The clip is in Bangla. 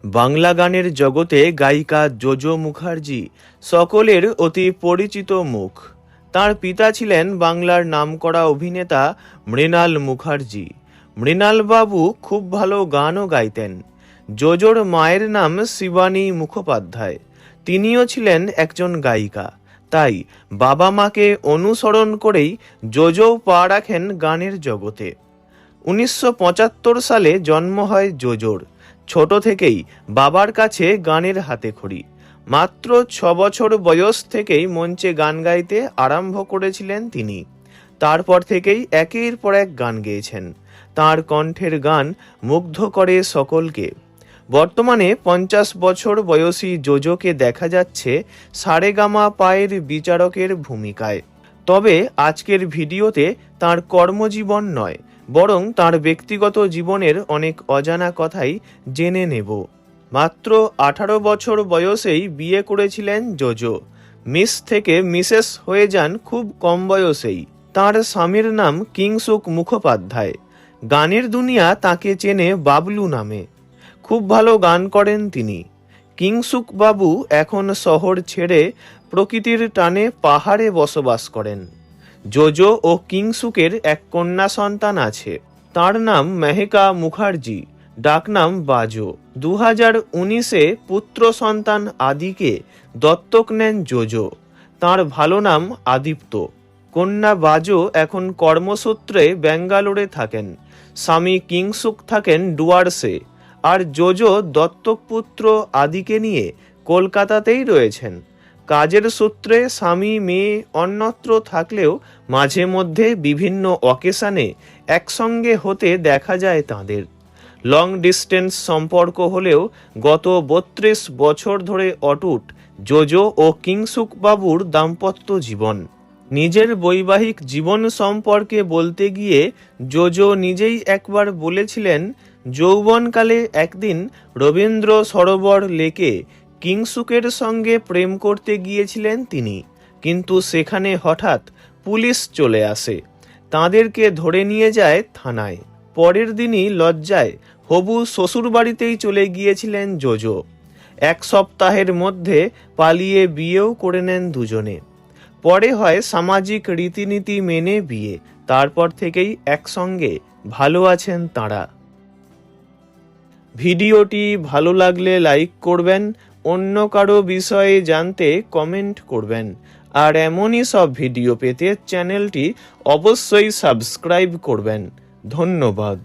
বাংলা গানের জগতে গায়িকা জোজো মুখার্জি সকলের অতি পরিচিত মুখ। তার পিতা ছিলেন বাংলার নামকরা অভিনেতা মৃণাল মুখার্জি। মৃণাল বাবু খুব ভালো গানও গাইতেন। জোজোর মায়ের নাম শিবানী মুখোপাধ্যায়। তিনিও ছিলেন একজন গায়িকা। তাই বাবা মাকে অনুসরণ করেই জোজো পা রাখেন গানের জগতে। 1975 সালে জন্ম হয় জোজোর। ছোট থেকেই বাবার কাছে গানের হাতেখড়ি। মাত্র 6 বছর বয়স থেকেই মঞ্চে গান গাইতে আরম্ভ করেছিলেন তিনি। তারপর থেকেই একের পর এক গান গেয়েছেন। তার কণ্ঠের গান মুগ্ধ করে সকলকে। বর্তমানে 50 বছর বয়সী জোজোকে দেখা যাচ্ছে সারেগামা পায়ের বিচারকের ভূমিকায়। তবে আজকের ভিডিওতে তার কর্মজীবন নয়, বরং তার ব্যক্তিগত জীবনের অনেক অজানা কথাই জেনে নেব। মাত্র 18 বছর বয়সেই বিয়ে করেছিলেন জোজো। মিস থেকে মিসেস হয়ে যান খুব কম বয়সেই। তার স্বামীর নাম কিংসুক মুখোপাধ্যায়। গানের দুনিয়া তাকে চেনে বাবলু নামে। খুব ভালো গান করেন তিনি। কিংসুক বাবু এখন শহর ছেড়ে প্রকৃতির টানে পাহাড়ে বসবাস করেন। জোজো ও কিংসুকের এক কন্যা সন্তান আছে। তার নাম মেহেকা মুখার্জি, ডাকনাম বাজো। 2019-এ পুত্র সন্তান আদিকে দত্তক নেন জোজো। তার ভালো নাম আদিত্য। কন্যা বাজো এখন কর্মসূত্রে বেঙ্গালোরে থাকেন। স্বামী কিংসুক থাকেন ডুয়ার্সে। আর জোজো দত্তক পুত্র আদিকে নিয়ে কলকাতাতেই রয়েছেন। কাজের সূত্রে স্বামী মেয়ে অন্যত্র থাকলেও মাঝে মধ্যে বিভিন্ন অকেশনে একসঙ্গে হতে দেখা যায় তাদের। লং ডিস্টেন্স সম্পর্ক হলেও গত 32 বছর ধরে অটুট জোজো ও কিংসুক বাবুর দাম্পত্য জীবন। নিজের বৈবাহিক জীবন সম্পর্কে বলতে গিয়ে জোজো নিজেই একবার বলেছিলেন, যৌবনকালে একদিন রবীন্দ্র সরোবর লেকে কিংসুকের সঙ্গে প্রেম করতে গিয়েছিলেন তিনি, কিন্তু সেখানে হঠাৎ পুলিশ চলে আসে। তাঁদেরকে ধরে নিয়ে যায় থানায়। পরের দিনই লজ্জায় হবু শ্বশুরবাড়িতেই চলে গিয়েছিলেন জোজো। 1 সপ্তাহের মধ্যে পালিয়ে বিয়েও করে নেন দুজনে। পরে হয় সামাজিক রীতিনীতি মেনে বিয়ে। তারপর থেকেই একসঙ্গে ভালো আছেন তাঁরা। ভিডিওটি ভালো লাগলে লাইক করবেন, অন্য কারো বিষয়ে জানতে কমেন্ট করবেন। আর এমনই সব ভিডিও পেতে চ্যানেলটি অবশ্যই সাবস্ক্রাইব করবেন। ধন্যবাদ।